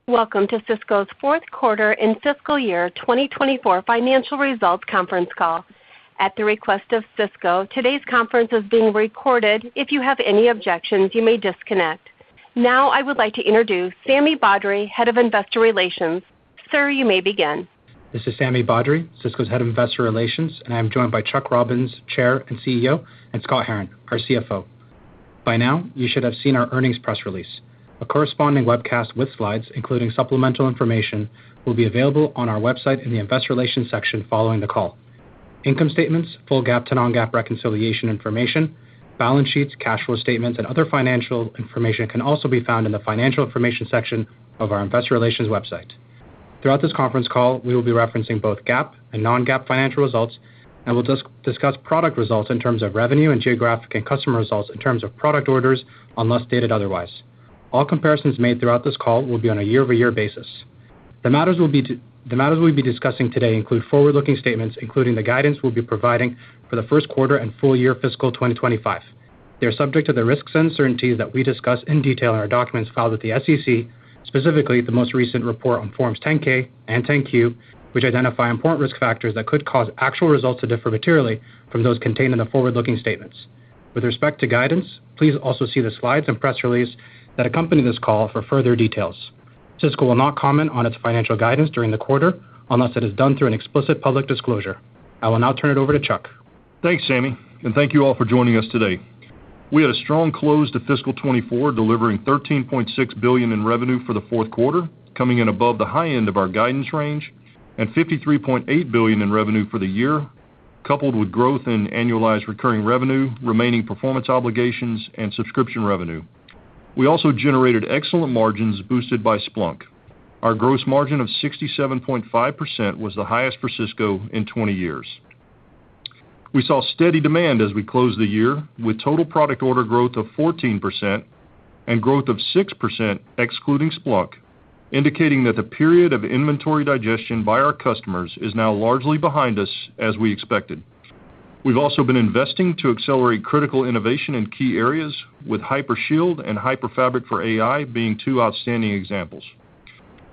Welcome to Cisco's fourth quarter and fiscal year 2024 financial results conference call. At the request of Cisco, today's conference is being recorded. If you have any objections, you may disconnect. Now I would like to introduce Sami Badri, Head of Investor Relations. Sir, you may begin. This is Sami Badri, Cisco's Head of Investor Relations, and I am joined by Chuck Robbins, Chair and CEO, and Scott Herren, our CFO. By now, you should have seen our earnings press release. A corresponding webcast with slides, including supplemental information, will be available on our website in the Investor Relations section following the call. Income statements, full GAAP to non-GAAP reconciliation information, balance sheets, cash flow statements, and other financial information can also be found in the Financial Information section of our Investor Relations website. Throughout this conference call, we will be referencing both GAAP and non-GAAP financial results, and we'll discuss product results in terms of revenue and geographic and customer results in terms of product orders, unless stated otherwise. All comparisons made throughout this call will be on a year-over-year basis. The matters we'll be discussing today include forward-looking statements, including the guidance we'll be providing for the first quarter and full year fiscal 2025. They are subject to the risks and uncertainties that we discuss in detail in our documents filed with the SEC, specifically the most recent report on Forms 10-K and 10-Q, which identify important risk factors that could cause actual results to differ materially from those contained in the forward-looking statements. With respect to guidance, please also see the slides and press release that accompany this call for further details. Cisco will not comment on its financial guidance during the quarter unless it is done through an explicit public disclosure. I will now turn it over to Chuck. Thanks, Sami, and thank you all for joining us today. We had a strong close to fiscal 24, delivering $13.6 billion in revenue for the fourth quarter, coming in above the high end of our guidance range, and $53.8 billion in revenue for the year, coupled with growth in annualized recurring revenue, remaining performance obligations, and subscription revenue. We also generated excellent margins boosted by Splunk. Our gross margin of 67.5% was the highest for Cisco in 20 years. We saw steady demand as we closed the year, with total product order growth of 14% and growth of 6% excluding Splunk, indicating that the period of inventory digestion by our customers is now largely behind us as we expected. We've also been investing to accelerate critical innovation in key areas, with HyperShield and HyperFabric for AI being two outstanding examples.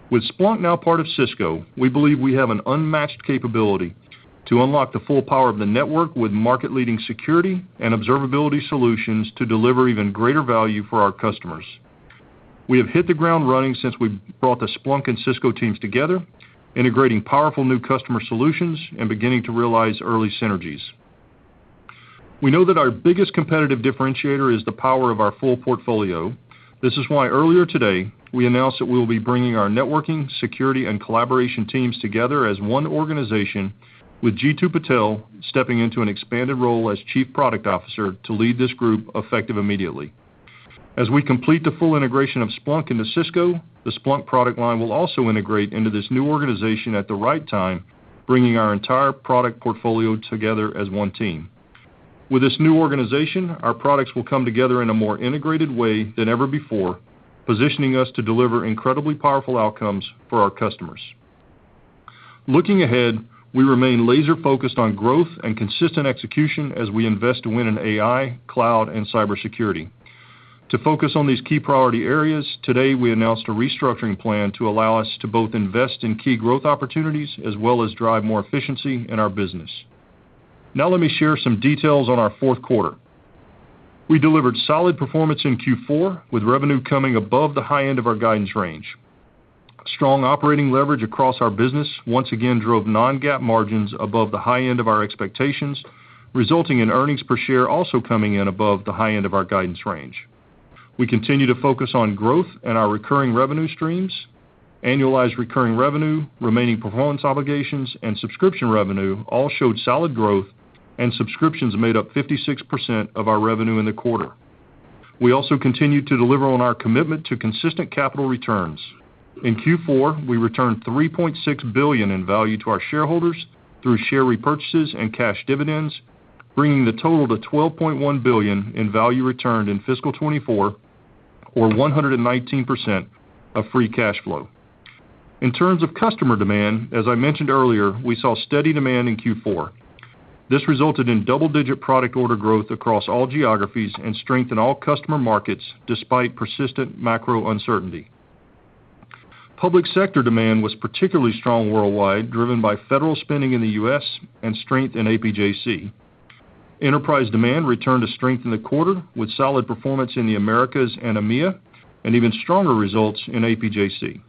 With Splunk now part of Cisco, we believe we have an unmatched capability to unlock the full power of the network with market-leading security and observability solutions to deliver even greater value for our customers. We have hit the ground running since we brought the Splunk and Cisco teams together, integrating powerful new customer solutions and beginning to realize early synergies. We know that our biggest competitive differentiator is the power of our full portfolio. This is why earlier today, we announced that we will be bringing our networking, security, and collaboration teams together as one organization, with Jeetu Patel stepping into an expanded role as Chief Product Officer to lead this group effective immediately. As we complete the full integration of Splunk into Cisco, the Splunk product line will also integrate into this new organization at the right time, bringing our entire product portfolio together as one team. With this new organization, our products will come together in a more integrated way than ever before, positioning us to deliver incredibly powerful outcomes for our customers. Looking ahead, we remain laser-focused on growth and consistent execution as we invest to win in AI, cloud, and cybersecurity. To focus on these key priority areas, today we announced a restructuring plan to allow us to both invest in key growth opportunities as well as drive more efficiency in our business. Now let me share some details on our fourth quarter. We delivered solid performance in Q4, with revenue coming above the high end of our guidance range. Strong operating leverage across our business once again drove non-GAAP margins above the high end of our expectations, resulting in earnings per share also coming in above the high end of our guidance range. We continue to focus on growth and our recurring revenue streams. Annualized recurring revenue, remaining performance obligations, and subscription revenue all showed solid growth, and subscriptions made up 56% of our revenue in the quarter. We also continued to deliver on our commitment to consistent capital returns. In Q4, we returned $3.6 billion in value to our shareholders through share repurchases and cash dividends, bringing the total to $12.1 billion in value returned in fiscal 24, or 119% of free cash flow. In terms of customer demand, as I mentioned earlier, we saw steady demand in Q4. This resulted in double-digit product order growth across all geographies and strength in all customer markets despite persistent macro uncertainty. Public sector demand was particularly strong worldwide, driven by federal spending in the U.S. and strength in APJC. Enterprise demand returned to strength in the quarter, with solid performance in the Americas and EMEA, and even stronger results in APJC.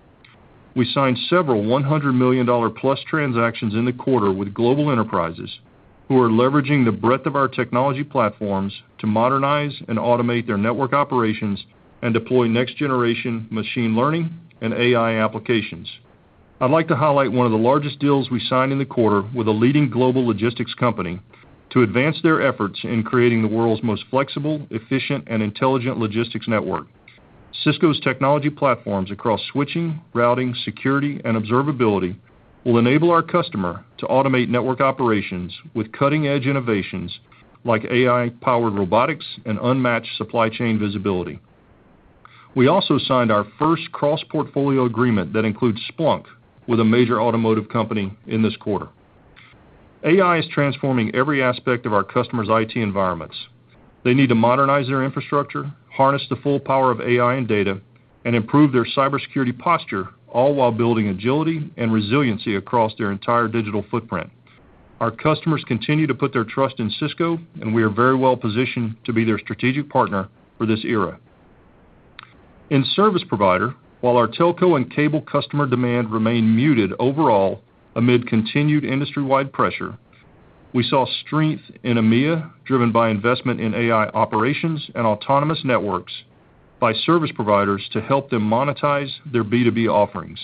We signed several $100 million plus transactions in the quarter with global enterprises who are leveraging the breadth of our technology platforms to modernize and automate their network operations and deploy next-generation machine learning and AI applications. I'd like to highlight one of the largest deals we signed in the quarter with a leading global logistics company to advance their efforts in creating the world's most flexible, efficient, and intelligent logistics network. Cisco's technology platforms across switching, routing, security, and observability will enable our customer to automate network operations with cutting-edge innovations like AI-powered robotics and unmatched supply chain visibility. We also signed our first cross-portfolio agreement that includes Splunk with a major automotive company in this quarter. AI is transforming every aspect of our customers' IT environments. They need to modernize their infrastructure, harness the full power of AI and data, and improve their cybersecurity posture, all while building agility and resiliency across their entire digital footprint. Our customers continue to put their trust in Cisco, and we are very well positioned to be their strategic partner for this era. In service provider, while our telco and cable customer demand remained muted overall amid continued industry-wide pressure, we saw strength in EMEA driven by investment in AI operations and autonomous networks by service providers to help them monetize their B2B offerings.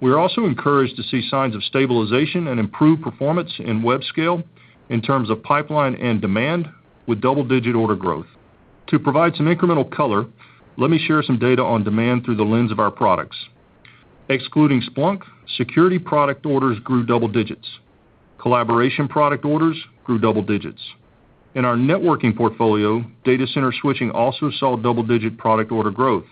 We are also encouraged to see signs of stabilization and improved performance in web scale in terms of pipeline and demand with double-digit order growth. To provide some incremental color, let me share some data on demand through the lens of our products. Excluding Splunk, security product orders grew double digits. Collaboration product orders grew double digits. In our networking portfolio, data center switching also saw double-digit product order growth.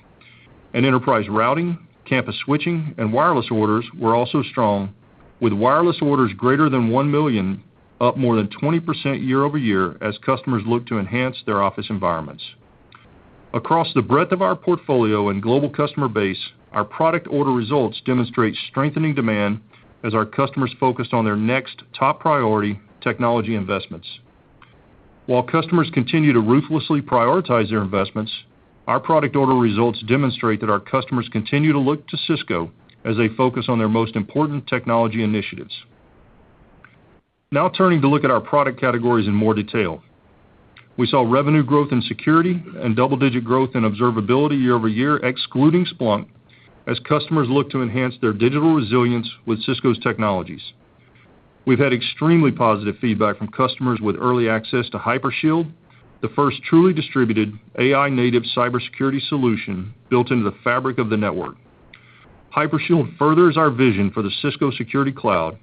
And enterprise routing, campus switching, and wireless orders were also strong, with wireless orders greater than 1 million, up more than 20% year over year as customers look to enhance their office environments. Across the breadth of our portfolio and global customer base, our product order results demonstrate strengthening demand as our customers focused on their next top priority technology investments. While customers continue to ruthlessly prioritize their investments, our product order results demonstrate that our customers continue to look to Cisco as they focus on their most important technology initiatives. Now turning to look at our product categories in more detail. We saw revenue growth in security and double-digit growth in observability year over year, excluding Splunk, as customers look to enhance their digital resilience with Cisco's technologies. We've had extremely positive feedback from customers with early access to Hypershield, the first truly distributed AI-native cybersecurity solution built into the fabric of the network. Hypershield furthers our vision for the Cisco Security Cloud,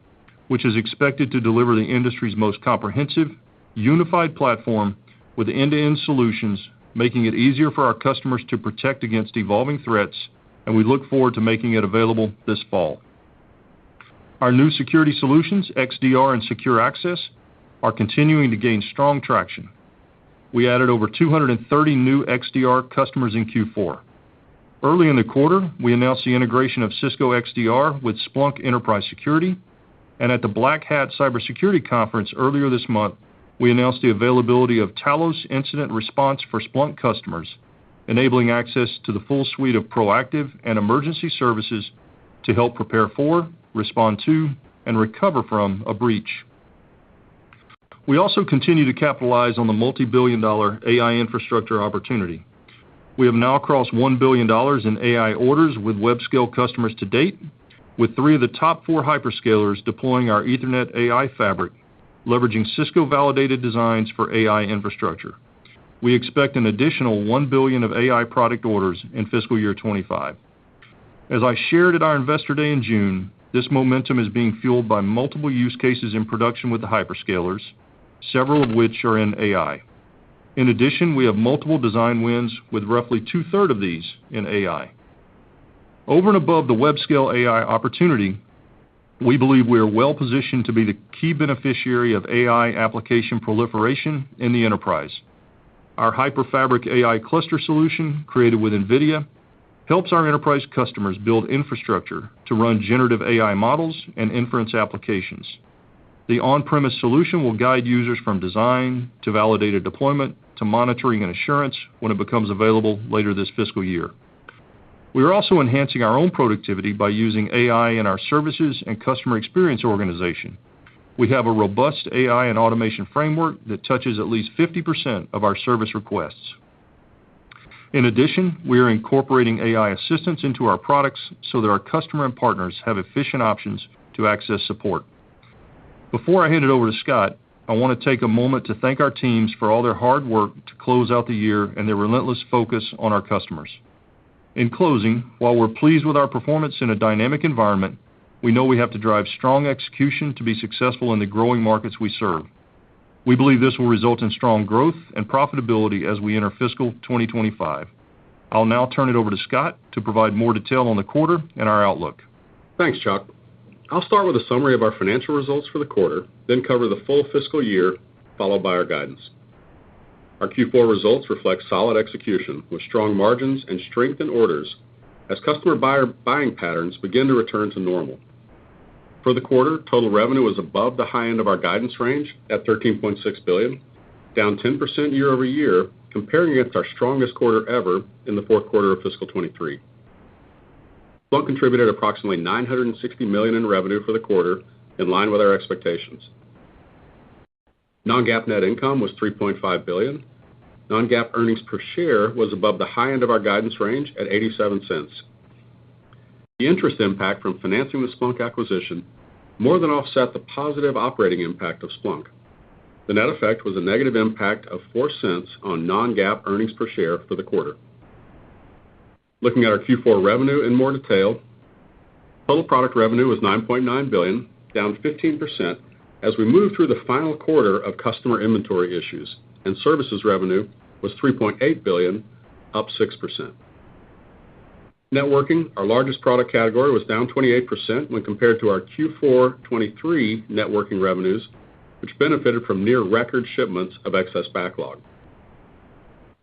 which is expected to deliver the industry's most comprehensive, unified platform with end-to-end solutions, making it easier for our customers to protect against evolving threats, and we look forward to making it available this fall. Our new security solutions, XDR and Secure Access, are continuing to gain strong traction. We added over 230 new XDR customers in Q4. Early in the quarter, we announced the integration of Cisco XDR with Splunk Enterprise Security, and at the Black Hat Cybersecurity Conference earlier this month, we announced the availability of Talos Incident Response for Splunk customers, enabling access to the full suite of proactive and emergency services to help prepare for, respond to, and recover from a breach. We also continue to capitalize on the multi-billion-dollar AI infrastructure opportunity. We have now crossed $1 billion in AI orders with web-scale customers to date, with 3 of the top 4 hyperscalers deploying our Ethernet AI fabric, leveraging Cisco-validated designs for AI infrastructure. We expect an additional $1 billion of AI product orders in fiscal year 25. As I shared at our Investor Day in June, this momentum is being fueled by multiple use cases in production with the hyperscalers, several of which are in AI. In addition, we have multiple design wins with roughly 2/3 of these in AI. Over and above the web-scale AI opportunity, we believe we are well positioned to be the key beneficiary of AI application proliferation in the enterprise. Our HyperFabric AI cluster solution, created with NVIDIA, helps our enterprise customers build infrastructure to run generative AI models and inference applications. The on-premise solution will guide users from design to validated deployment to monitoring and assurance when it becomes available later this fiscal year. We are also enhancing our own productivity by using AI in our services and customer experience organization. We have a robust AI and automation framework that touches at least 50% of our service requests. In addition, we are incorporating AI assistance into our products so that our customer and partners have efficient options to access support. Before I hand it over to Scott, I want to take a moment to thank our teams for all their hard work to close out the year and their relentless focus on our customers. In closing, while we're pleased with our performance in a dynamic environment, we know we have to drive strong execution to be successful in the growing markets we serve. We believe this will result in strong growth and profitability as we enter fiscal 2025. I'll now turn it over to Scott to provide more detail on the quarter and our outlook. Thanks, Chuck. I'll start with a summary of our financial results for the quarter, then cover the full fiscal year, followed by our guidance. Our Q4 results reflect solid execution with strong margins and strength in orders as customer buying patterns begin to return to normal. For the quarter, total revenue was above the high end of our guidance range at $13.6 billion, down 10% year over year, comparing against our strongest quarter ever in the fourth quarter of fiscal 23. Splunk contributed approximately $960 million in revenue for the quarter, in line with our expectations. Non-GAAP net income was $3.5 billion. Non-GAAP earnings per share was above the high end of our guidance range at 87 cents. The interest impact from financing the Splunk acquisition more than offset the positive operating impact of Splunk. The net effect was a negative impact of 4 cents on non-GAAP earnings per share for the quarter. Looking at our Q4 revenue in more detail, total product revenue was $9.9 billion, down 15% as we moved through the final quarter of customer inventory issues, and services revenue was $3.8 billion, up 6%. Networking, our largest product category, was down 28% when compared to our Q4 23 networking revenues, which benefited from near record shipments of excess backlog.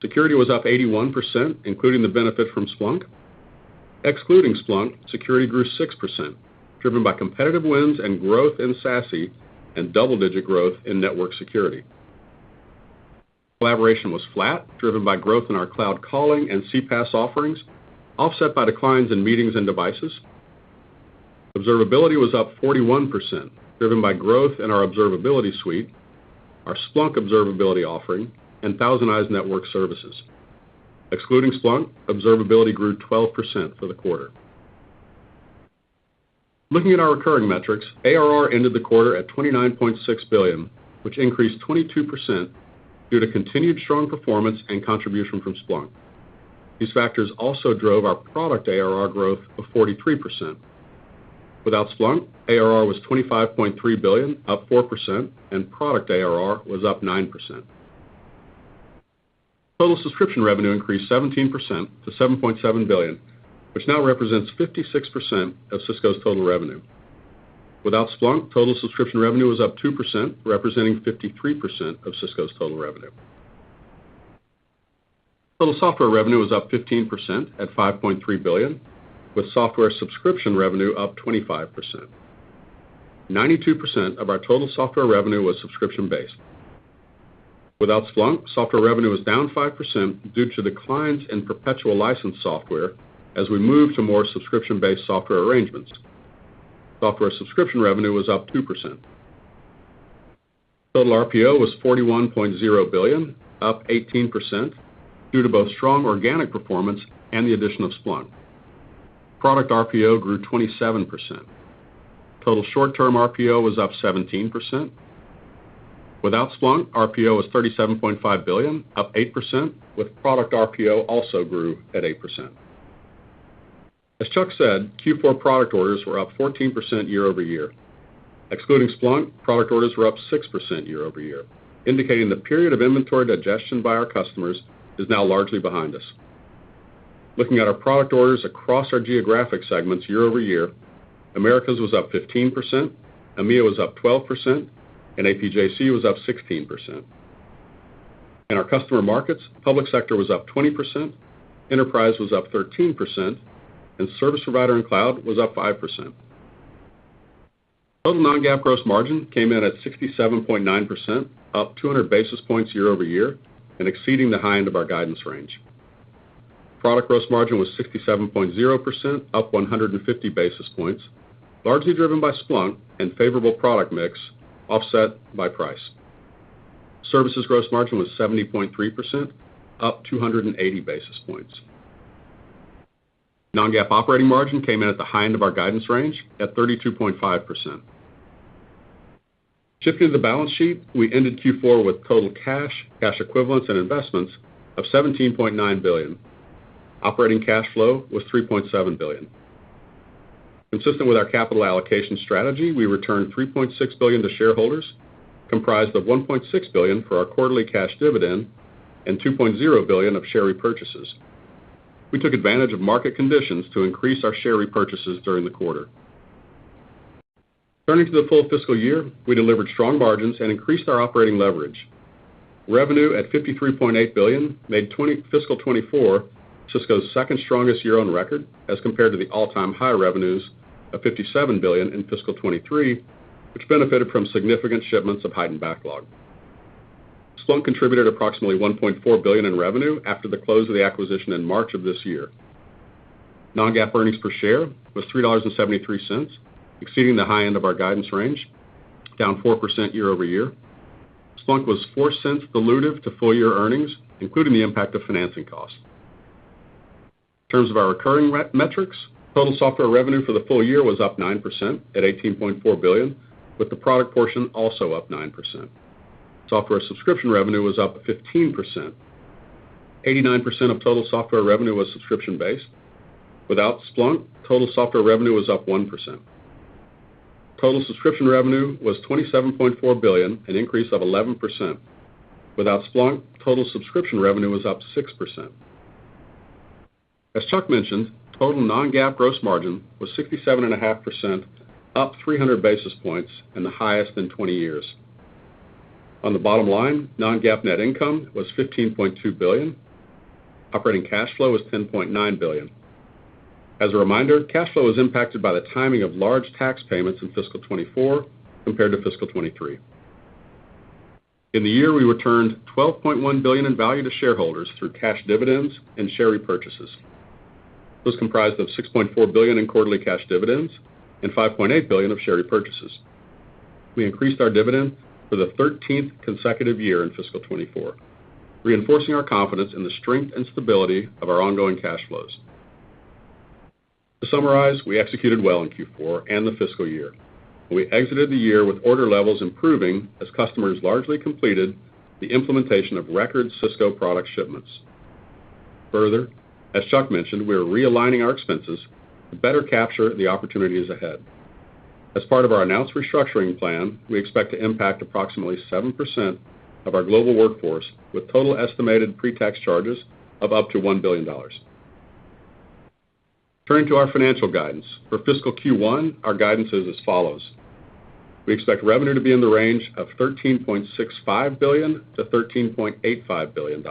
Security was up 81%, including the benefit from Splunk. Excluding Splunk, security grew 6%, driven by competitive wins and growth in SASE and double-digit growth in network security. Collaboration was flat, driven by growth in our cloud calling and CPaaS offerings, offset by declines in meetings and devices. Observability was up 41%, driven by growth in our observability suite, our Splunk observability offering, and ThousandEyes network services. Excluding Splunk, observability grew 12% for the quarter. Looking at our recurring metrics, ARR ended the quarter at $29.6 billion, which increased 22% due to continued strong performance and contribution from Splunk. These factors also drove our product ARR growth of 43%. Without Splunk, ARR was $25.3 billion, up 4%, and product ARR was up 9%. Total subscription revenue increased 17% to $7.7 billion, which now represents 56% of Cisco's total revenue. Without Splunk, total subscription revenue was up 2%, representing 53% of Cisco's total revenue. Total software revenue was up 15% at $5.3 billion, with software subscription revenue up 25%. 92% of our total software revenue was subscription-based. Without Splunk, software revenue was down 5% due to declines in perpetual license software as we move to more subscription-based software arrangements. Software subscription revenue was up 2%. Total RPO was $41.0 billion, up 18%, due to both strong organic performance and the addition of Splunk. Product RPO grew 27%. Total short-term RPO was up 17%. Without Splunk, RPO was $37.5 billion, up 8%, with product RPO also grew at 8%. As Chuck said, Q4 product orders were up 14% year over year. Excluding Splunk, product orders were up 6% year over year, indicating the period of inventory digestion by our customers is now largely behind us. Looking at our product orders across our geographic segments year over year, Americas was up 15%, EMEA was up 12%, and APJC was up 16%. In our customer markets, public sector was up 20%, enterprise was up 13%, and service provider and cloud was up 5%. Total non-GAAP gross margin came in at 67.9%, up 200 basis points year over year, and exceeding the high end of our guidance range. Product gross margin was 67.0%, up 150 basis points, largely driven by Splunk and favorable product mix, offset by price. Services gross margin was 70.3%, up 280 basis points. Non-GAAP operating margin came in at the high end of our guidance range at 32.5%. Shifting to the balance sheet, we ended Q4 with total cash equivalents, and investments of $17.9 billion. Operating cash flow was $3.7 billion. Consistent with our capital allocation strategy, we returned $3.6 billion to shareholders, comprised of $1.6 billion for our quarterly cash dividend and $2.0 billion of share repurchases. We took advantage of market conditions to increase our share repurchases during the quarter. Turning to the full fiscal year, we delivered strong margins and increased our operating leverage. Revenue at $53.8 billion made fiscal 24 Cisco's second strongest year on record, as compared to the all-time high revenues of $57 billion in fiscal 23, which benefited from significant shipments of heightened backlog. Splunk contributed approximately $1.4 billion in revenue after the close of the acquisition in March of this year. Non-GAAP earnings per share was $3.73, exceeding the high end of our guidance range, down 4% year over year. Splunk was 4 cents dilutive to full-year earnings, including the impact of financing costs. In terms of our recurring metrics, total software revenue for the full year was up 9% at $18.4 billion, with the product portion also up 9%. Software subscription revenue was up 15%. 89% of total software revenue was subscription-based. Without Splunk, total software revenue was up 1%. Total subscription revenue was $27.4 billion, an increase of 11%. Without Splunk, total subscription revenue was up 6%. As Chuck mentioned, total non-GAAP gross margin was 67.5%, up 300 basis points, and the highest in 20 years. On the bottom line, non-GAAP net income was $15.2 billion. Operating cash flow was $10.9 billion. As a reminder, cash flow was impacted by the timing of large tax payments in fiscal 24 compared to fiscal 23. In the year, we returned $12.1 billion in value to shareholders through cash dividends and share repurchases. It was comprised of $6.4 billion in quarterly cash dividends and $5.8 billion of share repurchases. We increased our dividend for the 13th consecutive year in fiscal 24, reinforcing our confidence in the strength and stability of our ongoing cash flows. To summarize, we executed well in Q4 and the fiscal year. We exited the year with order levels improving as customers largely completed the implementation of record Cisco product shipments. Further, as Chuck mentioned, we are realigning our expenses to better capture the opportunities ahead. As part of our announced restructuring plan, we expect to impact approximately 7% of our global workforce, with total estimated pre-tax charges of up to $1 billion. Turning to our financial guidance. For fiscal Q1, our guidance is as follows. We expect revenue to be in the range of $13.65 billion to $13.85 billion.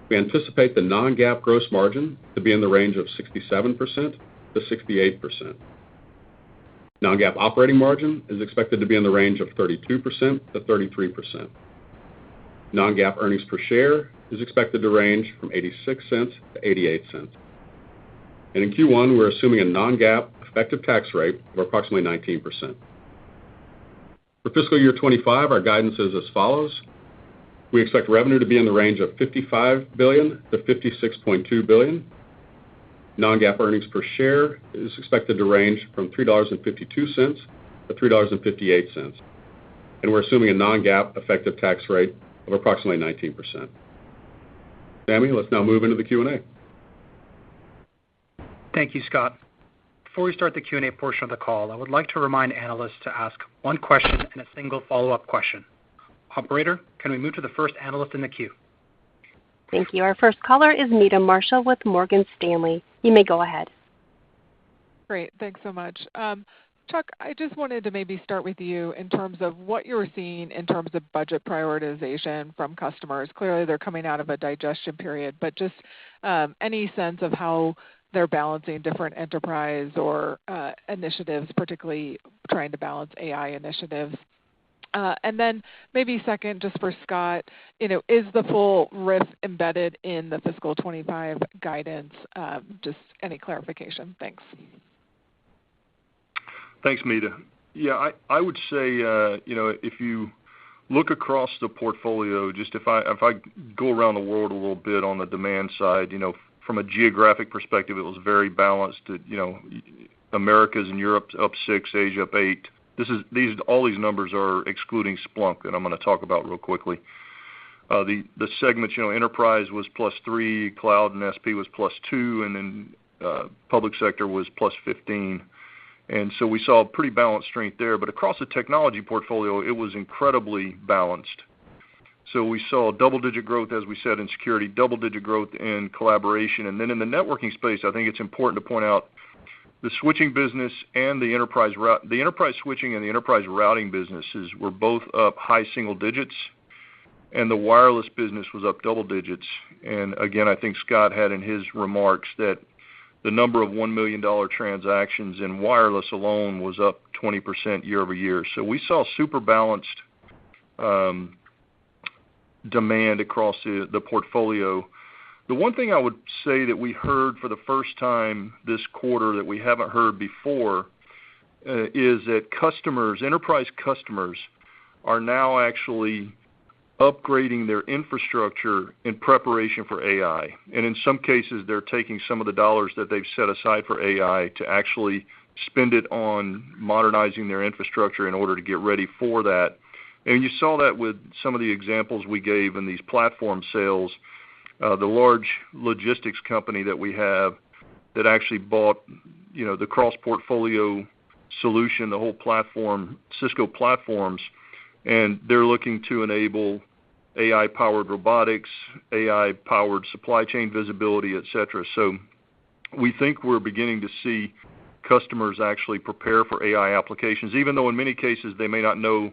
We anticipate the non-GAAP gross margin to be in the range of 67% to 68%. Non-GAAP operating margin is expected to be in the range of 32% to 33%. Non-GAAP earnings per share is expected to range from 86 cents to 88 cents. And in Q1, we're assuming a non-GAAP effective tax rate of approximately 19%. For fiscal year 25, our guidance is as follows. We expect revenue to be in the range of $55 billion to $56.2 billion. Non-GAAP earnings per share is expected to range from $3.52 to $3.58. And we're assuming a non-GAAP effective tax rate of approximately 19%. Sammy, let's now move into the Q&A. Thank you, Scott. Before we start the Q&A portion of the call, I would like to remind analysts to ask one question and a single follow-up question. Operator, can we move to the first analyst in the queue? Thank you. Our first caller is Meta Marshall with Morgan Stanley. You may go ahead. Great. Thanks so much. Chuck, I just wanted to maybe start with you in terms of what you're seeing in terms of budget prioritization from customers. Clearly, they're coming out of a digestion period, but just any sense of how they're balancing different enterprise or initiatives, particularly trying to balance AI initiatives. And then maybe second, just for Scott, is the full RIF embedded in the fiscal 25 guidance? Just any clarification. Thanks. Thanks, Meta. Yeah, I would say, if you look across the portfolio, just if I go around the world a little bit on the demand side, from a geographic perspective, it was very balanced. Americas and Europe up 6, Asia up 8. All these numbers are excluding Splunk that I'm going to talk about real quickly. The segments, enterprise was +3, cloud and SP was +2, and then public sector was +15. And so we saw a pretty balanced strength there. But across the technology portfolio, it was incredibly balanced. So we saw double-digit growth, as we said, in security, double-digit growth in collaboration. And then in the networking space, I think it's important to point out the switching business and the enterprise switching and the enterprise routing businesses were both up high single digits, and the wireless business was up double digits. And again, I think Scott had in his remarks that the number of $1 million transactions in wireless alone was up 20% year over year. So we saw super balanced demand across the portfolio. The one thing I would say that we heard for the first time this quarter that we haven't heard before is that enterprise customers, are now actually upgrading their infrastructure in preparation for AI. And in some cases, they're taking some of the dollars that they've set aside for AI to actually spend it on modernizing their infrastructure in order to get ready for that. And you saw that with some of the examples we gave in these platform sales. The large logistics company that we have that actually bought, the cross-portfolio solution, the whole platform, Cisco platforms, and they're looking to enable AI-powered robotics, AI-powered supply chain visibility, et cetera. So we think we're beginning to see customers actually prepare for AI applications, even though in many cases they may not know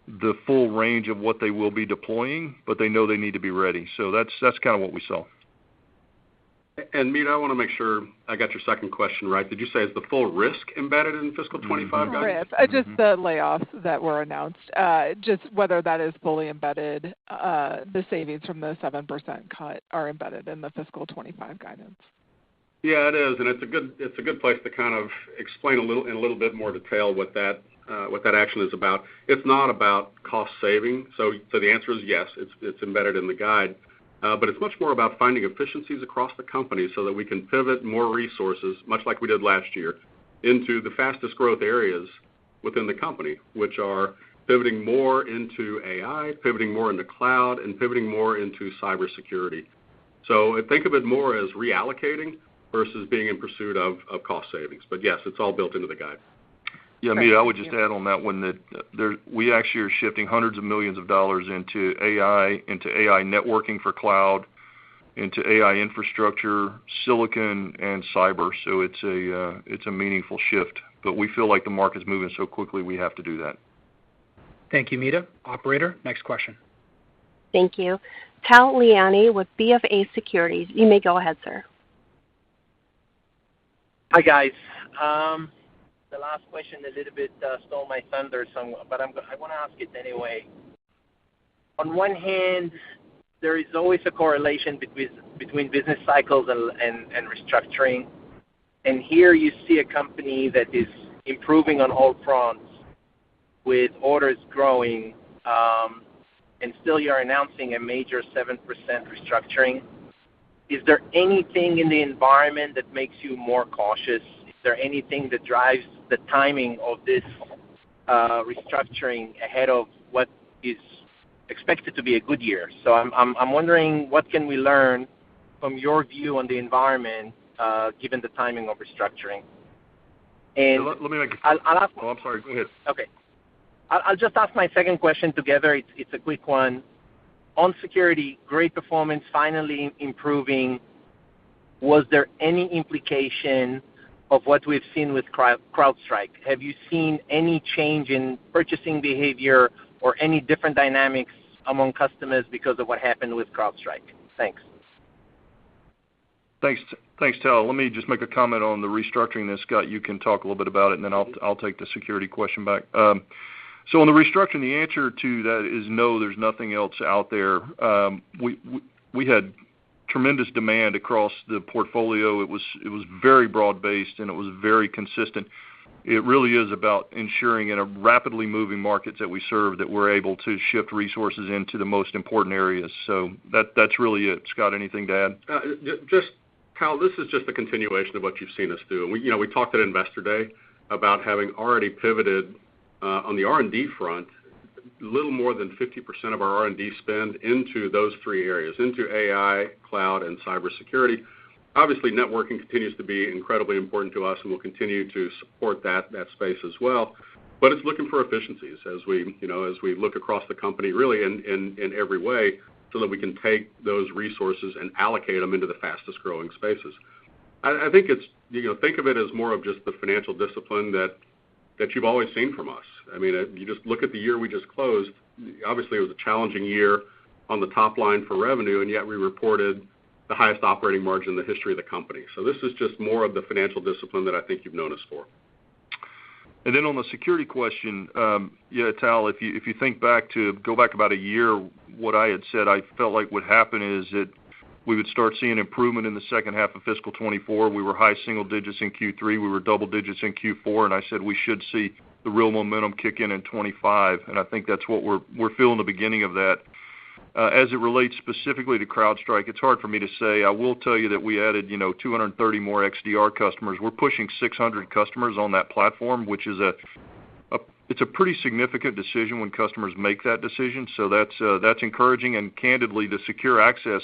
the full range of what they will be deploying, but they know they need to be ready. So that's kind of what we saw. And Meta, I want to make sure I got your second question right. Did you say is the full risk embedded in fiscal 25 guidance? Just the layoffs that were announced, just whether that is fully embedded, the savings from the 7% cut are embedded in the fiscal 25 guidance. Yeah, it is, and it's a good place to kind of explain in a little bit more detail what that action is about. It's not about cost saving, so the answer is yes, it's embedded in the guide. But it's much more about finding efficiencies across the company so that we can pivot more resources, much like we did last year, into the fastest growth areas within the company, which are pivoting more into AI, pivoting more into cloud, and pivoting more into cybersecurity. So think of it more as reallocating versus being in pursuit of cost savings. But yes, it's all built into the guide. Yeah, Meta, I would just add on that one that we actually are shifting hundreds of millions of dollars into AI networking for cloud, into AI infrastructure, silicon, and cyber. So it's a meaningful shift. But we feel like the market's moving so quickly we have to do that. Thank you, Meta. Operator, next question. Thank you. Tal Liani with BofA Securities. You may go ahead, sir. Hi, guys. The last question a little bit stole my thunder, but I want to ask it anyway. On one hand, there is always a correlation between business cycles and restructuring. And here you see a company that is improving on all fronts with orders growing, and still you're announcing a major 7% restructuring. Is there anything in the environment that makes you more cautious? Is there anything that drives the timing of this restructuring ahead of what is expected to be a good year? So I'm wondering, what can we learn from your view on the environment given the timing of restructuring? And let me make I'll ask. Oh, I'm sorry. Go ahead. Okay. I'll just ask my second question together. It's a quick one. On security, great performance, finally improving. Was there any implication of what we've seen with CrowdStrike? Have you seen any change in purchasing behavior or any different dynamics among customers because of what happened with CrowdStrike? Thanks. Thanks, Tal. Let me just make a comment on the restructuring. Then Scott, you can talk a little bit about it, and then I'll take the security question back. So on the restructuring, the answer to that is no. There's nothing else out there. We had tremendous demand across the portfolio. It was very broad based and it was very consistent. It really is about ensuring in a rapidly moving markets that we serve that we're able to shift resources into the most important areas. So that's really it. Scott, anything to add? Just Kyle, this is just a continuation of what you've seen us do. And we talked at Investor Day about having already pivoted on the R&D front, a little more than 50% of our R&D spend into those three areas, into AI, cloud, and cybersecurity. Obviously, networking continues to be incredibly important to us, and we'll continue to support that space as well. But it's looking for efficiencies as we look across the company, really in every way, so that we can take those resources and allocate them into the fastest growing spaces. I think it's think of it as more of just the financial discipline that you've always seen from us. I mean, you just look at the year we just closed. Obviously, it was a challenging year on the top line for revenue, and yet we reported the highest operating margin in the history of the company. So this is just more of the financial discipline that I think you've known us for. And then on the security question, Tal, if you go back about a year, what I had said I felt like would happen is that we would start seeing improvement in the second half of fiscal 24. We were high single digits in Q3. We were double digits in Q4, and I said we should see the real momentum kick in 25, and I think that's what we're feeling the beginning of that. As it relates specifically to CrowdStrike, it's hard for me to say. I will tell you that we added 230 more XDR customers. We're pushing 600 customers on that platform, which is it's a pretty significant decision when customers make that decision. So that's encouraging, and candidly, the secure access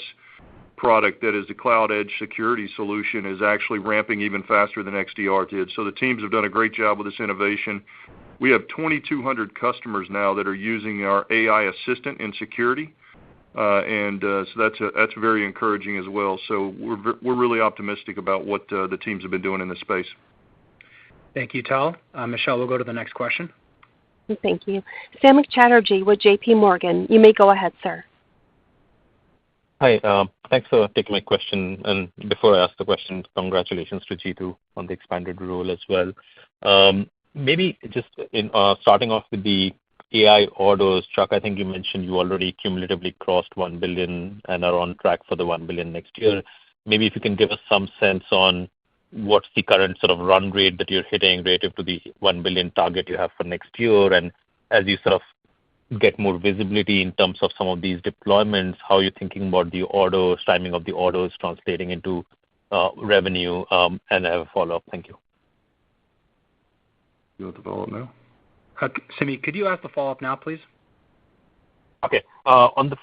product that is the cloud edge security solution is actually ramping even faster than XDR did. So the teams have done a great job with this innovation. We have 2,200 customers now that are using our AI assistant in security, so that's very encouraging as well. So we're really optimistic about what the teams have been doing in this space. Thank you, Tal. Michelle, we'll go to the next question. Thank you. Samik Chatterjee with J.P. Morgan. You may go ahead, sir. Hi, thanks for taking my question. And before I ask the question, congratulations to Jeetu on the expanded role as well. Maybe just in starting off with the AI orders, Chuck, I think you mentioned you already cumulatively crossed $1 billion and are on track for the $1 billion next year. Maybe if you can give us some sense on what's the current sort of run rate that you're hitting relative to the $1 billion target you have for next year, and as you sort of get more visibility in terms of some of these deployments, how you're thinking about the orders, timing of the orders translating into revenue, and I have a follow-up. Thank you. You want the follow-up now? Samik, could you ask the follow-up now, please? Okay. On the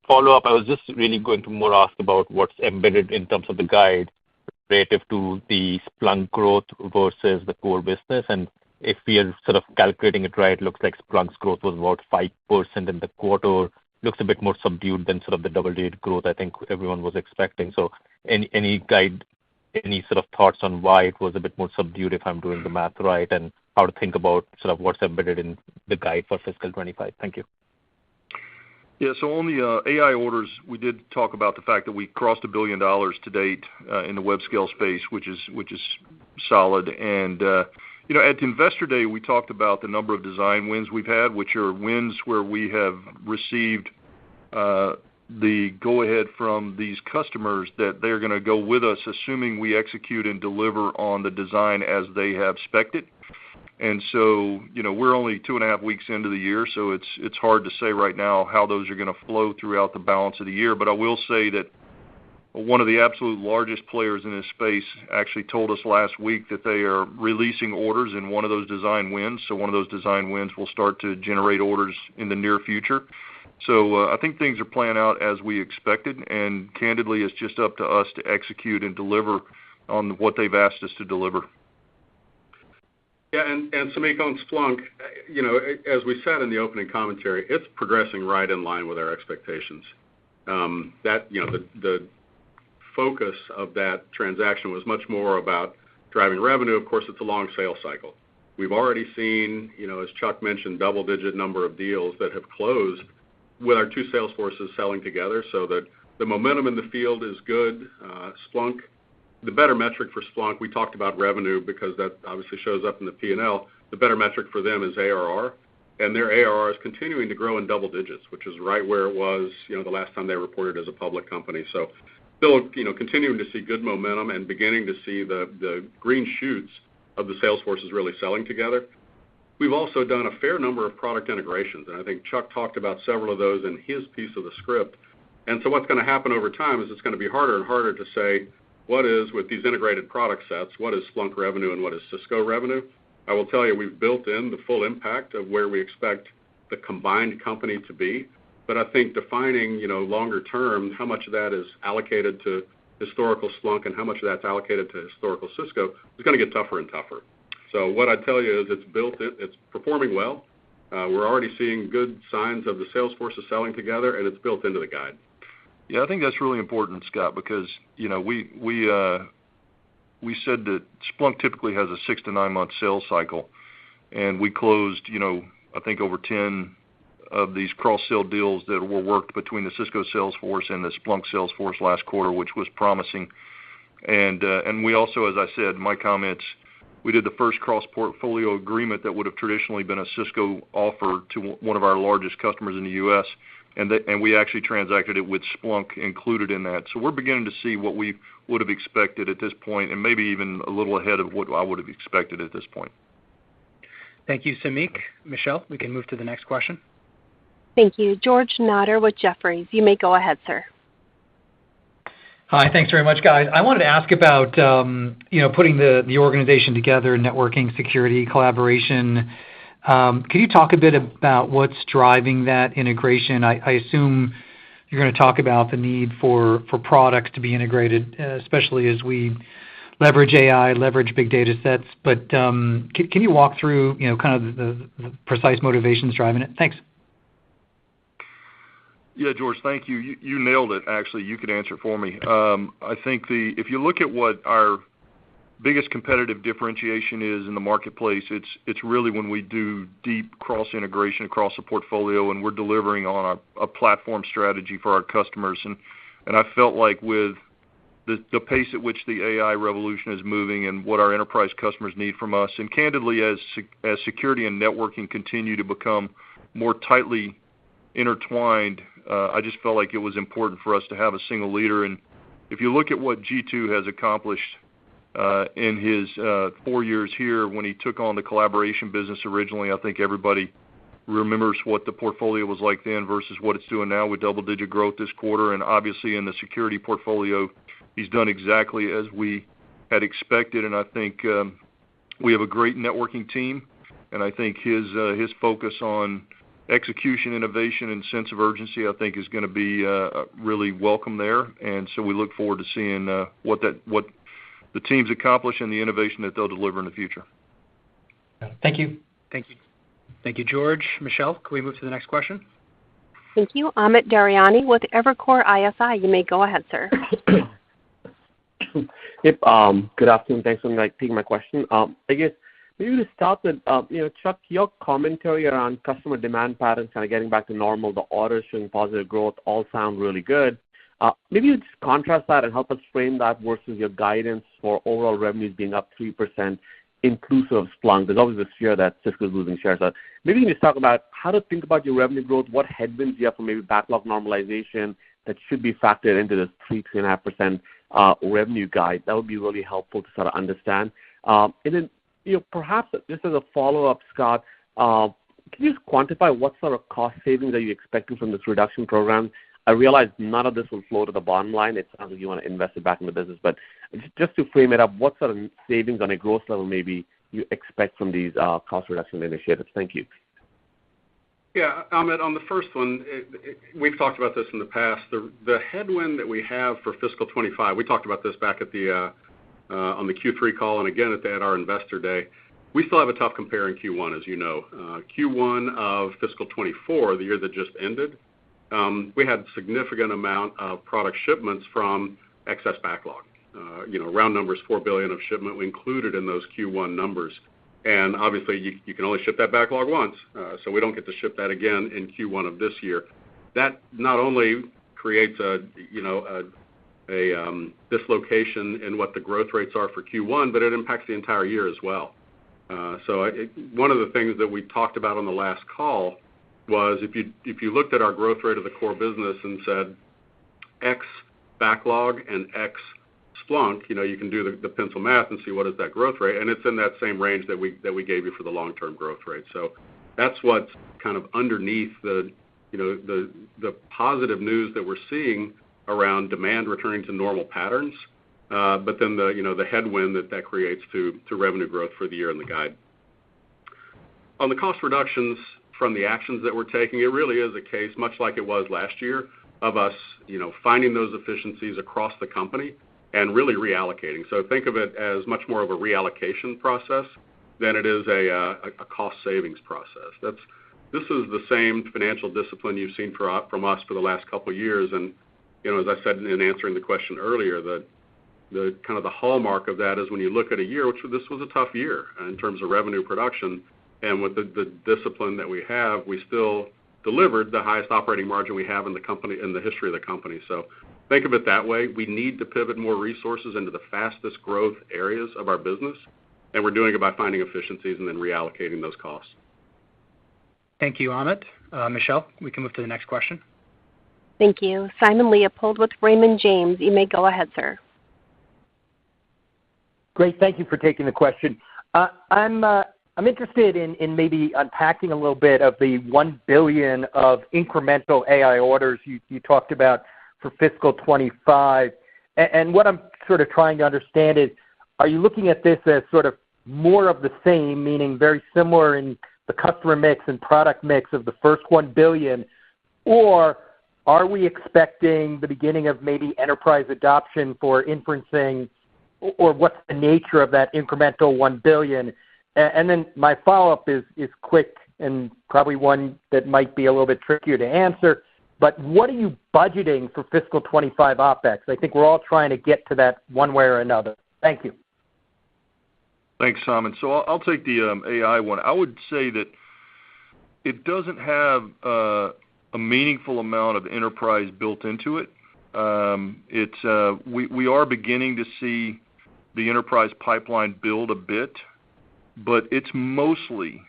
follow-up, I was just really going to more ask about what's embedded in terms of the guide relative to the Splunk growth versus the core business. And if we are sort of calculating it right, it looks like Splunk's growth was about 5% in the quarter. Looks a bit more subdued than sort of the double-digit growth I think everyone was expecting. So any sort of thoughts on why it was a bit more subdued, if I'm doing the math right, and how to think about sort of what's embedded in the guide for fiscal 25. Thank you. Yeah, so on the AI orders, we did talk about the fact that we crossed $1 billion to date in the web scale space, which is solid. And at Investor Day, we talked about the number of design wins we've had, which are wins where we have received the go-ahead from these customers that they're going to go with us, assuming we execute and deliver on the design as they have spec'd it. And so, we're only 2.5 weeks into the year, so it's hard to say right now how those are going to flow throughout the balance of the year. But I will say that one of the absolute largest players in this space actually told us last week that they are releasing orders in one of those design wins. So one of those design wins will start to generate orders in the near future. So I think things are playing out as we expected, and candidly, it's just up to us to execute and deliver on what they've asked us to deliver. Yeah, and Samik, on Splunk, as we said in the opening commentary, it's progressing right in line with our expectations. The focus of that transaction was much more about driving revenue, of course, it's a long sales cycle. We've already seen, as Chuck mentioned, double-digit number of deals that have closed with our two sales forces selling together, so that the momentum in the field is good. Splunk, the better metric for Splunk, we talked about revenue because that obviously shows up in the P&L. The better metric for them is ARR, and their ARR is continuing to grow in double digits, which is right where it was, the last time they reported as a public company. So still, continuing to see good momentum and beginning to see the green shoots of the sales forces really selling together. We've also done a fair number of product integrations, and I think Chuck talked about several of those in his piece of the script. And so what's going to happen over time is it's going to be harder and harder to say what is, with these integrated product sets, what is Splunk revenue and what is Cisco revenue. I will tell you, we've built in the full impact of where we expect the combined company to be. But I think defining, longer term, how much of that is allocated to historical Splunk and how much of that's allocated to historical Cisco is going to get tougher and tougher. So what I'd tell you is it's performing well. We're already seeing good signs of the sales forces selling together, and it's built into the guide. Yeah, I think that's really important, Scott, because we said that Splunk typically has a 6 to 9 month sales cycle, and we closed, I think over 10 of these cross-sell deals that were worked between the Cisco sales force and the Splunk sales force last quarter, which was promising. And we also, as I said in my comments, we did the first cross-portfolio agreement that would have traditionally been a Cisco offer to one of our largest customers in the U.S., and we actually transacted it with Splunk included in that. So we're beginning to see what we would have expected at this point, and maybe even a little ahead of what I would have expected at this point. Thank you, Samik. Michelle, we can move to the next question. Thank you. George Notter with Jefferies. You may go ahead, sir. Hi, thanks very much, guys. I wanted to ask about, putting the organization together, networking, security, collaboration. Can you talk a bit about what's driving that integration? I assume you're going to talk about the need for products to be integrated, especially as we leverage AI, leverage big data sets. But can you walk through, kind of the precise motivations driving it? Thanks. Yeah, George, thank you. You nailed it, actually. You could answer it for me. I think if you look at what our biggest competitive differentiation is in the marketplace, it's really when we do deep cross-integration across the portfolio and we're delivering on a platform strategy for our customers. And I felt like with the pace at which the AI revolution is moving and what our enterprise customers need from us, and candidly, as security and networking continue to become more tightly intertwined, I just felt like it was important for us to have a single leader. And if you look at what G2 has accomplished in his 4 years here, when he took on the collaboration business originally, I think everybody remembers what the portfolio was like then versus what it's doing now with double-digit growth this quarter. And obviously in the security portfolio, he's done exactly as we had expected. And I think we have a great networking team, and I think his focus on execution, innovation, and sense of urgency, I think, is going to be really welcome there. And so we look forward to seeing what the teams accomplish and the innovation that they'll deliver in the future. Thank you. Thank you. Thank you, George. Michelle, can we move to the next question? Thank you. Amit Daryanani with Evercore ISI. You may go ahead, sir. Yep. Good afternoon. Thanks for taking my question. I guess maybe to start with, Chuck, your commentary around customer demand patterns kind of getting back to normal, the orders showing positive growth, all sound really good. Maybe you just contrast that and help us frame that versus your guidance for overall revenues being up 3%, inclusive of Splunk. There's always this fear that Cisco is losing shares. So maybe you can just talk about how to think about your revenue growth, what headwinds you have for maybe backlog normalization that should be factored into this 3.5% revenue guide. That would be really helpful to sort of understand. And then, perhaps just as a follow-up, Scott, can you just quantify what sort of cost savings are you expecting from this reduction program? I realize none of this will flow to the bottom line. It sounds like you want to invest it back in the business. But just to frame it up, what sort of savings on a gross level maybe you expect from these cost reduction initiatives? Thank you. Yeah, Amit, on the first one, we've talked about this in the past. The headwind that we have for fiscal 25, we talked about this back at the on the Q3 call and again at our Investor Day. We still have a tough compare in Q1, as you know. Q1 of fiscal 24, the year that just ended, we had a significant amount of product shipments from excess backlog. round numbers, $4 billion of shipment we included in those Q1 numbers. And obviously, you can only ship that backlog once, so we don't get to ship that again in Q1 of this year. That not only creates a dislocation in what the growth rates are for Q1, but it impacts the entire year as well. One of the things that we talked about on the last call was if you looked at our growth rate of the core business and said X backlog and X Splunk, you can do the pencil math and see what is that growth rate, and it's in that same range that we gave you for the long-term growth rate. So that's what's kind of underneath the positive news that we're seeing around demand returning to normal patterns, but then the headwind that creates to revenue growth for the year in the guide. On the cost reductions from the actions that we're taking, it really is a case, much like it was last year, of us finding those efficiencies across the company and really reallocating. So think of it as much more of a reallocation process than it is a cost savings process. This is the same financial discipline you've seen from us for the last couple of years. And as I said in answering the question earlier, the kind of the hallmark of that is when you look at a year, which this was a tough year in terms of revenue production, and with the discipline that we have, we still delivered the highest operating margin we have in the company, in the history of the company. So think of it that way. We need to pivot more resources into the fastest growth areas of our business, and we're doing it by finding efficiencies and then reallocating those costs. Thank you, Amit. Michelle, we can move to the next question. Thank you. Simon Leopold with Raymond James. You may go ahead, sir. Great. Thank you for taking the question. I'm interested in maybe unpacking a little bit of the $1 billion of incremental AI orders you talked about for fiscal 25. And what I'm sort of trying to understand is, are you looking at this as sort of more of the same, meaning very similar in the customer mix and product mix of the first $1 billion, or are we expecting the beginning of maybe enterprise adoption for inferencing, or what's the nature of that incremental $1 billion? And then my follow-up is quick and probably one that might be a little bit trickier to answer, but what are you budgeting for fiscal 25 OpEx? I think we're all trying to get to that one way or another. Thank you. Thanks, Simon. So I'll take the AI one. I would say that it doesn't have a meaningful amount of enterprise built into it. We are beginning to see the enterprise pipeline build a bit, but it's mostly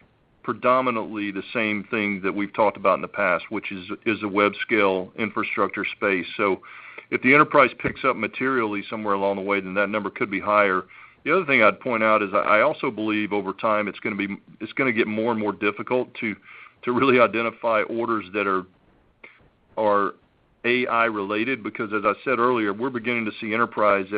predominantly the same thing that we've talked about in the past, which is a web scale infrastructure space. So if the enterprise picks up materially somewhere along the way, then that number could be higher. The other thing I'd point out is I also believe over time it's going to get more and more difficult to really identify orders that are AI related, because as I said earlier, we're beginning to see enterprises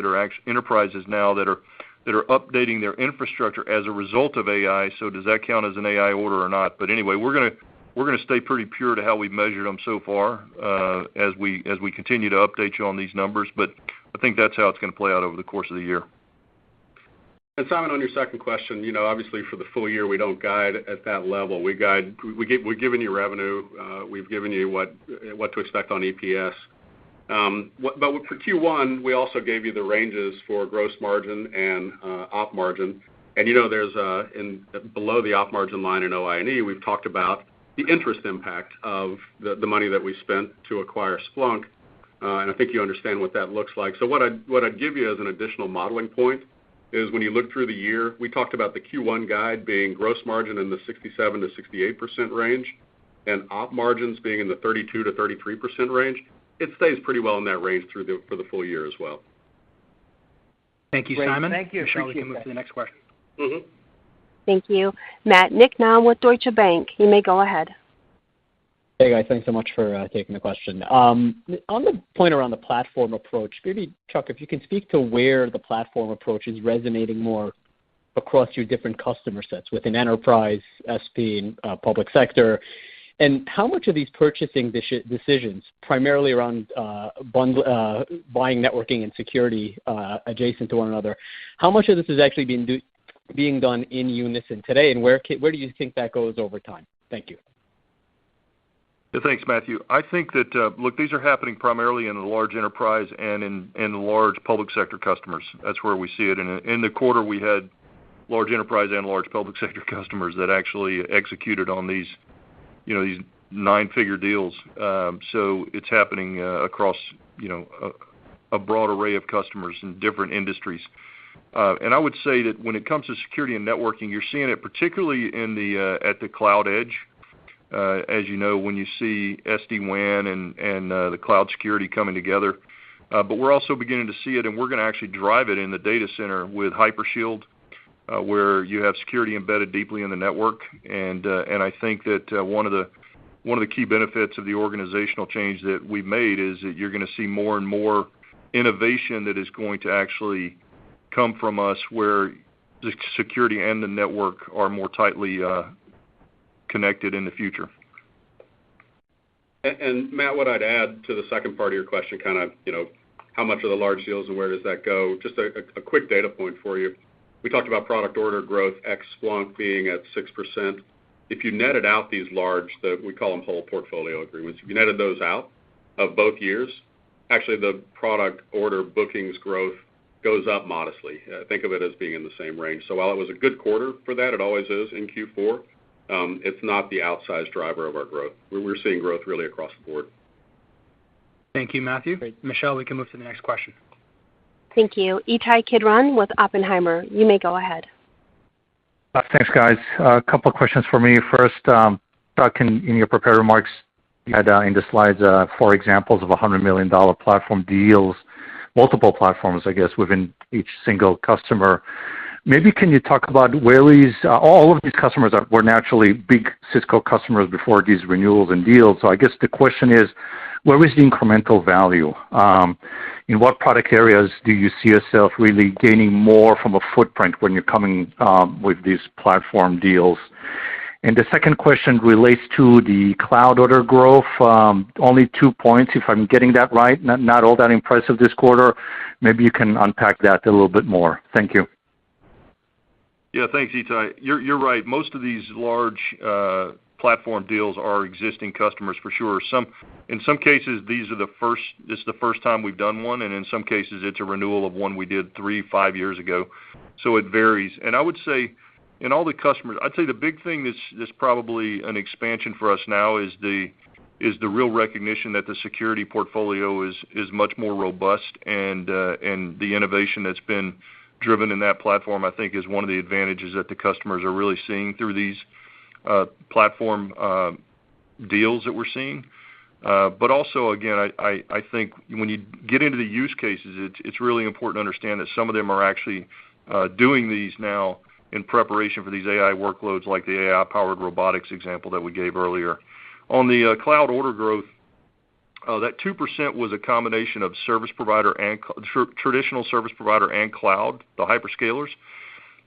now that are updating their infrastructure as a result of AI. So does that count as an AI order or not? But anyway, we're going to stay pretty pure to how we've measured them so far as we continue to update you on these numbers. But I think that's how it's going to play out over the course of the year. And Simon, on your second question, obviously for the full year we don't guide at that level. We've given you revenue, we've given you what to expect on EPS. But for Q1, we also gave you the ranges for gross margin and op margin. And there's below the op margin line in OI&E, we've talked about the interest impact of the money that we spent to acquire Splunk, and I think you understand what that looks like. So what I'd give you as an additional modeling point is when you look through the year, we talked about the Q1 guide being gross margin in the 67 to 68% range, and op margins being in the 32 to 33% range. It stays pretty well in that range for the full year as well. Thank you, Great. Simon. Thank you. Michelle, we can move to the next question. Mm-hmm. Thank you. Matt Nicknam with Deutsche Bank. You may go ahead. Hey, guys. Thanks so much for taking the question. On the point around the platform approach, maybe, Chuck, if you can speak to where the platform approach is resonating more across your different customer sets within enterprise, SP, and public sector, and how much of these purchasing decisions, primarily around buying networking and security adjacent to one another, how much of this is actually being done in unison today, and where do you think that goes over time? Thank you. Yeah, thanks, Matthew. I think that, look, these are happening primarily in the large enterprise and in the large public sector customers. That's where we see it. And in the quarter, we had large enterprise and large public sector customers that actually executed on these, these 9-figure deals. So it's happening across, a broad array of customers in different industries. And I would say that when it comes to security and networking, you're seeing it particularly in at the cloud edge. As you know, when you see SD-WAN and the cloud security coming together. But we're also beginning to see it, and we're going to actually drive it in the data center with Hypershield, where you have security embedded deeply in the network. And I think that one of the key benefits of the organizational change that we've made is that you're going to see more and more innovation that is going to actually come from us, where the security and the network are more tightly connected in the future. And Matt, what I'd add to the second part of your question, kind of, how much are the large deals and where does that go? Just a quick data point for you. We talked about product order growth ex Splunk being at 6%. If you netted out these large, we call them whole portfolio agreements, if you netted those out of both years, actually the product order bookings growth goes up modestly. Think of it as being in the same range. So while it was a good quarter for that, it always is in Q4, it's not the outsized driver of our growth. We're seeing growth really across the board. Thank you, Matthew. Great. Michelle, we can move to the next question. Thank you. Ittai Kidron with Oppenheimer. You may go ahead. Thanks, guys. A couple of questions for me. First, Chuck, in your prepared remarks, you had in the slides 4 examples of $100 million platform deals, multiple platforms, I guess, within each single customer. Maybe can you talk about where all of these customers were naturally big Cisco customers before these renewals and deals. So I guess the question is, where is the incremental value? In what product areas do you see yourself really gaining more from a footprint when you're coming with these platform deals? And the second question relates to the cloud order growth, only 2 points, if I'm getting that right, not all that impressive this quarter. Maybe you can unpack that a little bit more. Thank you. Yeah, thanks, Ittai. You're right. Most of these large platform deals are existing customers for sure. In some cases, this is the first time we've done one, and in some cases, it's a renewal of one we did 3-5 years ago. So it varies. And I would say, in all the customers, I'd say the big thing that's probably an expansion for us now is the real recognition that the security portfolio is much more robust, and the innovation that's been driven in that platform, I think, is one of the advantages that the customers are really seeing through these platform deals that we're seeing. But also, again, I think when you get into the use cases, it's really important to understand that some of them are actually doing these now in preparation for these AI workloads, like the AI-powered robotics example that we gave earlier. On the cloud order growth, that 2% was a combination of service provider and traditional service provider and cloud, the hyperscalers.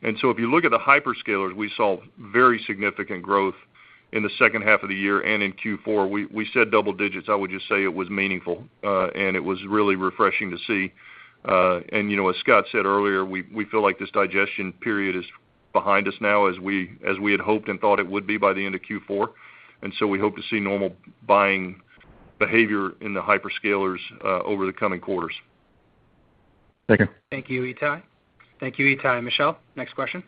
And so if you look at the hyperscalers, we saw very significant growth in the second half of the year and in Q4. We said double digits. I would just say it was meaningful, and it was really refreshing to see. And, as Scott said earlier, we feel like this digestion period is behind us now, as we had hoped and thought it would be by the end of Q4. And so we hope to see normal buying behavior in the hyperscalers over the coming quarters. Thank you. Thank you, Ittai. Thank you, Ittai. Michelle, next question.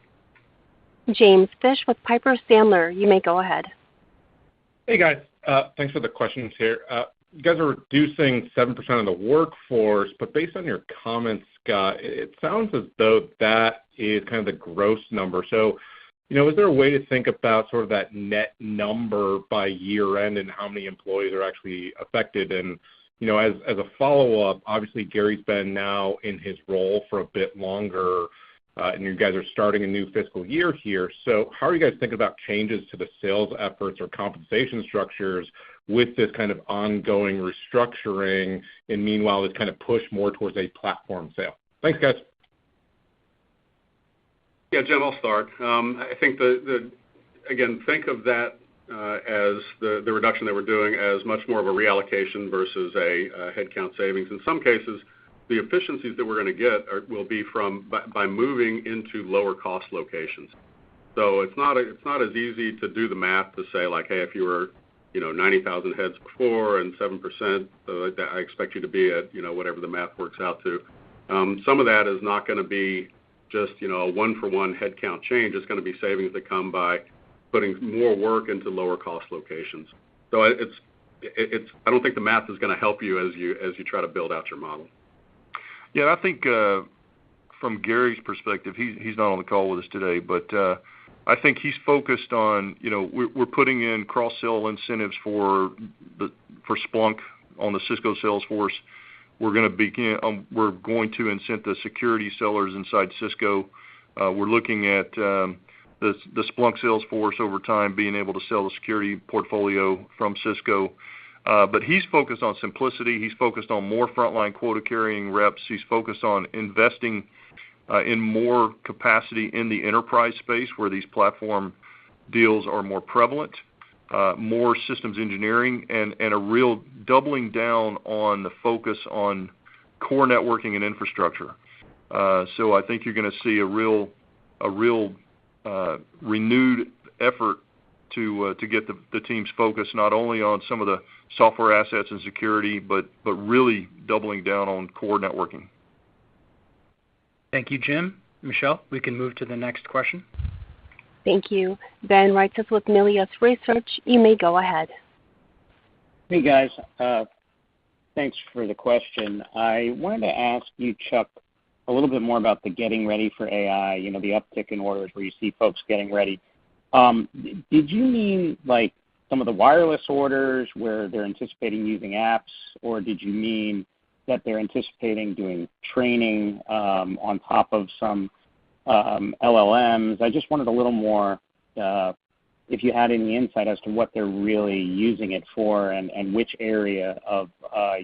James Fish with Piper Sandler. You may go ahead. Hey, guys. Thanks for the questions here. You guys are reducing 7% of the workforce, but based on your comments, Scott, it sounds as though that is kind of the gross number. So, is there a way to think about sort of that net number by year end and how many employees are actually affected? And, as a follow-up, obviously Gary's been now in his role for a bit longer, and you guys are starting a new fiscal year here. So how are you guys thinking about changes to the sales efforts or compensation structures with this kind of ongoing restructuring, and meanwhile this kind of push more towards a platform sale? Thanks, guys. Yeah, Jim, I'll start. I think again, think of that as the reduction that we're doing as much more of a reallocation versus a headcount savings. In some cases, the efficiencies that we're going to get will be by moving into lower cost locations. So it's not as easy to do the math to say, like, hey, if you were 90,000 heads before and 7%. So I expect you to be at, whatever the math works out to. Some of that is not going to be just, a one-for-one headcount change. It's going to be savings that come by putting more work into lower-cost locations. So I don't think the math is going to help you as you try to build out your model. Yeah, I think from Gary's perspective, he's not on the call with us today, but I think he's focused on, we're putting in cross-sell incentives for Splunk on the Cisco sales force. We're going to incent the security sellers inside Cisco. We're looking at the Splunk sales force over time being able to sell the security portfolio from Cisco. But he's focused on simplicity. He's focused on more frontline quota-carrying reps. He's focused on investing in more capacity in the enterprise space where these platform deals are more prevalent, more systems engineering, and a real doubling down on the focus on core networking and infrastructure. So I think you're going to see a real renewed effort to get the team's focus not only on some of the software assets and security, but really doubling down on core networking. Thank you, Jim. Michelle, we can move to the next question. Thank you. Ben writes us with Melius Research. You may go ahead. Hey, guys. Thanks for the question. I wanted to ask you, Chuck, a little bit more about the getting ready for AI, the uptick in orders where you see folks getting ready. Did you mean like some of the wireless orders where they're anticipating using apps, or did you mean that they're anticipating doing training on top of some LLMs? I just wanted a little more, if you had any insight as to what they're really using it for and which area of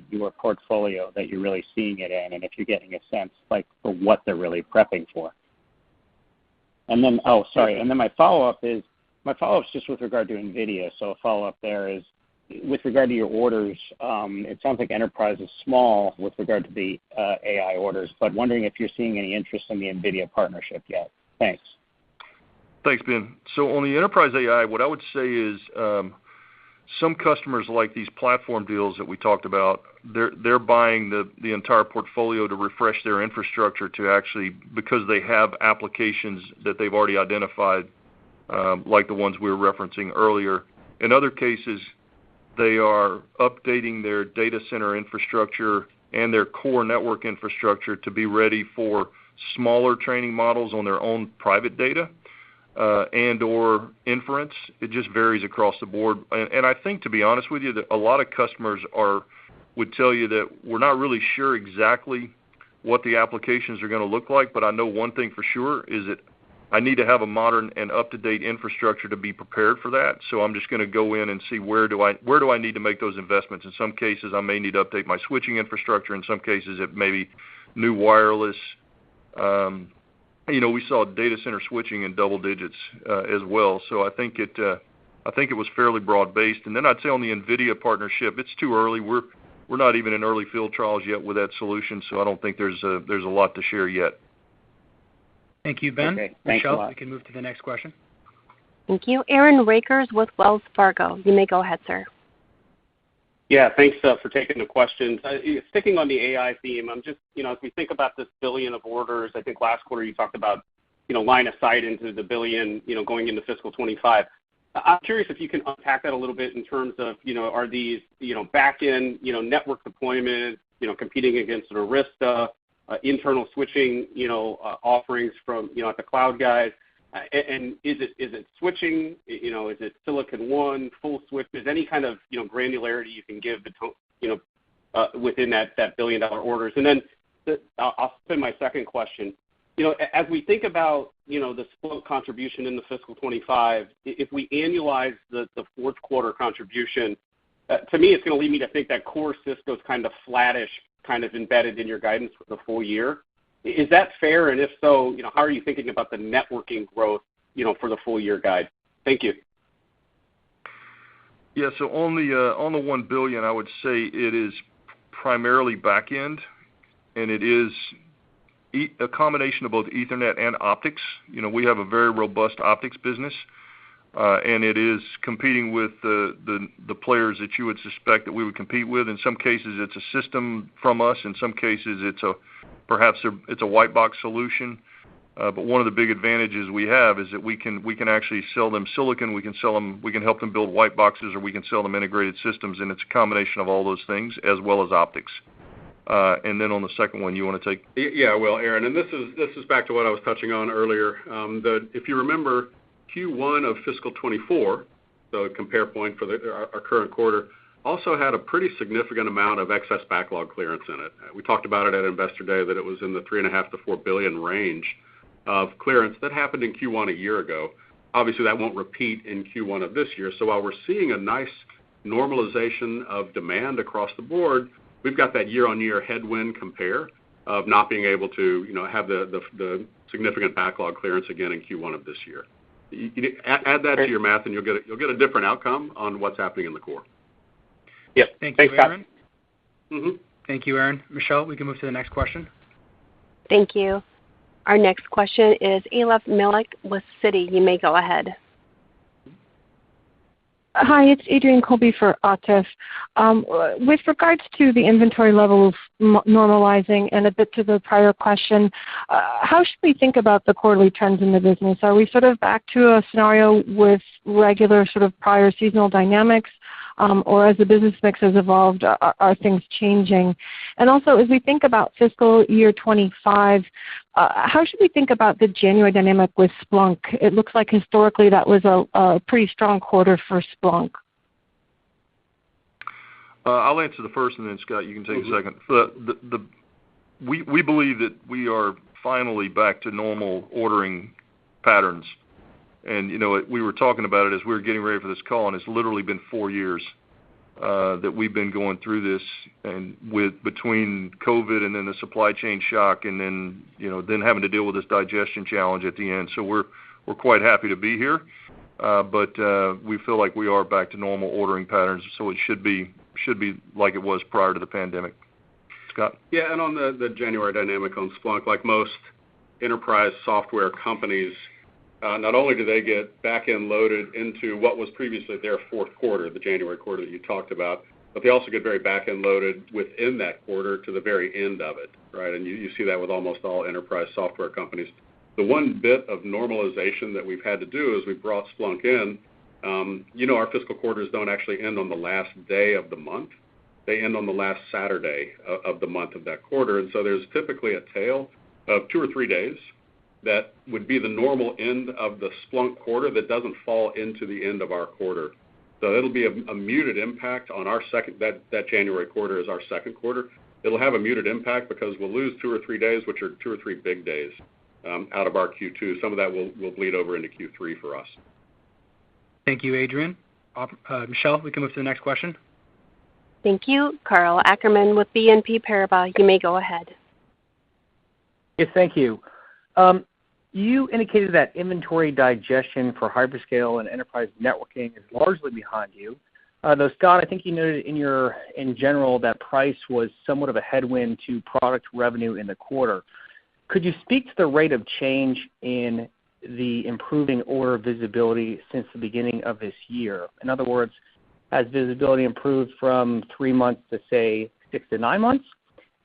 your portfolio that you're really seeing it in, and if you're getting a sense like for what they're really prepping for. And then, and then my follow-up is just with regard to NVIDIA. So a follow-up there is, with regard to your orders, it sounds like enterprise is small with regard to the AI orders, but wondering if you're seeing any interest in the NVIDIA partnership yet. Thanks. Thanks, Ben. So on the enterprise AI, what I would say is some customers like these platform deals that we talked about, they're buying the entire portfolio to refresh their infrastructure to actually, because they have applications that they've already identified, like the ones we were referencing earlier. In other cases, they are updating their data center infrastructure and their core network infrastructure to be ready for smaller training models on their own private data and or inference. It just varies across the board. And I think, to be honest with you, that a lot of customers would tell you that we're not really sure exactly what the applications are going to look like, but I know one thing for sure is that I need to have a modern and up-to-date infrastructure to be prepared for that. So I'm just going to go in and see where do I need to make those investments. In some cases, I may need to update my switching infrastructure. In some cases, it may be new wireless. We saw data center switching in double digits as well. So I think it was fairly broad-based. And then I'd say on the NVIDIA partnership, it's too early. We're not even in early field trials yet with that solution, so I don't think there's a lot to share yet. Thank you, Ben. Okay, thanks a Michelle, lot. we can move to the next question. Thank you. Aaron Rakers with Wells Fargo. You may go ahead, sir. Yeah, thanks for taking the questions. Sticking on the AI theme, I'm just, as we think about this billion of orders, I think last quarter you talked about, line of sight into the billion, going into fiscal 25. I'm curious if you can unpack that a little bit in terms of, are these, back-end, network deployments, competing against Arista, internal switching, offerings from, at the cloud guys, and is it switching? Is it Silicon One, full switches? Any kind of, granularity you can give, within that $1 billion orders? And then I'll spin my second question. As we think about, the Splunk contribution in the fiscal 25, if we annualize the fourth quarter contribution, to me, it's going to lead me to think that core Cisco is kind of flattish, kind of embedded in your guidance for the full year. Is that fair? And if so, how are you thinking about the networking growth, for the full year guide? Thank you. Yeah, so on the $1 billion, I would say it is primarily back end, and it is a combination of both Ethernet and optics. We have a very robust optics business. and it is competing with the players that you would suspect that we would compete with. In some cases, it's a system from us. In some cases, perhaps it's a white box solution. But one of the big advantages we have is that we can actually sell them silicon. We can help them build white boxes, or we can sell them integrated systems, and it's a combination of all those things as well as optics. And then on the second one, you want to take? Yeah, well, Aaron, and this is back to what I was touching on earlier. If you remember, Q1 of fiscal 24, the compare point for our current quarter, also had a pretty significant amount of excess backlog clearance in it. We talked about it at Investor Day that it was in the $3.5 to $4 billion range of clearance that happened in Q1 a year ago. Obviously, that won't repeat in Q1 of this year. So while we're seeing a nice normalization of demand across the board, we've got that year-on-year headwind compare of not being able to, have the significant backlog clearance again in Q1 of this year. You add that to your math, and you'll get a different outcome on what's happening in the core. Yep. Thank Thanks, you, Aaron. Mm-hmm. Thank you, Aaron. Michelle, we can move to the next question. Thank you. Our next question is Aleph Malik with Citi. You may go ahead. Hi, it's Adrienne Colby for Atif. With regards to the inventory levels normalizing and a bit to the prior question, how should we think about the quarterly trends in the business? Are we sort of back to a scenario with regular sort of prior seasonal dynamics, or as the business mix has evolved, are things changing? And also, as we think about fiscal year 25, how should we think about the January dynamic with Splunk? It looks like historically that was a pretty strong quarter for Splunk. I'll answer the first, and then Scott, you can take the second. We believe that we are finally back to normal ordering patterns. And, we were talking about it as we were getting ready for this call, and it's literally been 4 years that we've been going through this, and between COVID and then the supply chain shock, and then having to deal with this digestion challenge at the end. So we're quite happy to be here, but we feel like we are back to normal ordering patterns. So it should be like it was prior to the pandemic. Scott? Yeah, and on the January dynamic on Splunk, like most enterprise software companies, not only do they get back-end loaded into what was previously their fourth quarter, the January quarter that you talked about, but they also get very back-end loaded within that quarter to the very end of it, right? And you see that with almost all enterprise software companies. The one bit of normalization that we've had to do is we brought Splunk in. Our fiscal quarters don't actually end on the last day of the month. They end on the last Saturday of the month of that quarter. And so there's typically a tail of 2 or 3 days that would be the normal end of the Splunk quarter that doesn't fall into the end of our quarter. So it'll be a muted impact on our that January quarter is our second quarter. It'll have a muted impact because we'll lose 2 or 3 days, which are 2 or 3 big days out of our Q2. Some of that will bleed over into Q3 for us. Thank you, Adrienne. Michelle, we can move to the next question. Thank you. Karl Ackerman with BNP Paribas. You may go ahead. Yes, thank you. You indicated that inventory digestion for hyperscale and enterprise networking is largely behind you. Though, Scott, I think you noted in general that price was somewhat of a headwind to product revenue in the quarter. Could you speak to the rate of change in the improving order visibility since the beginning of this year? In other words, has visibility improved from 3 months to, say, 6 to 9 months?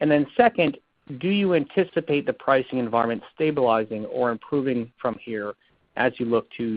And then second, do you anticipate the pricing environment stabilizing or improving from here as you look to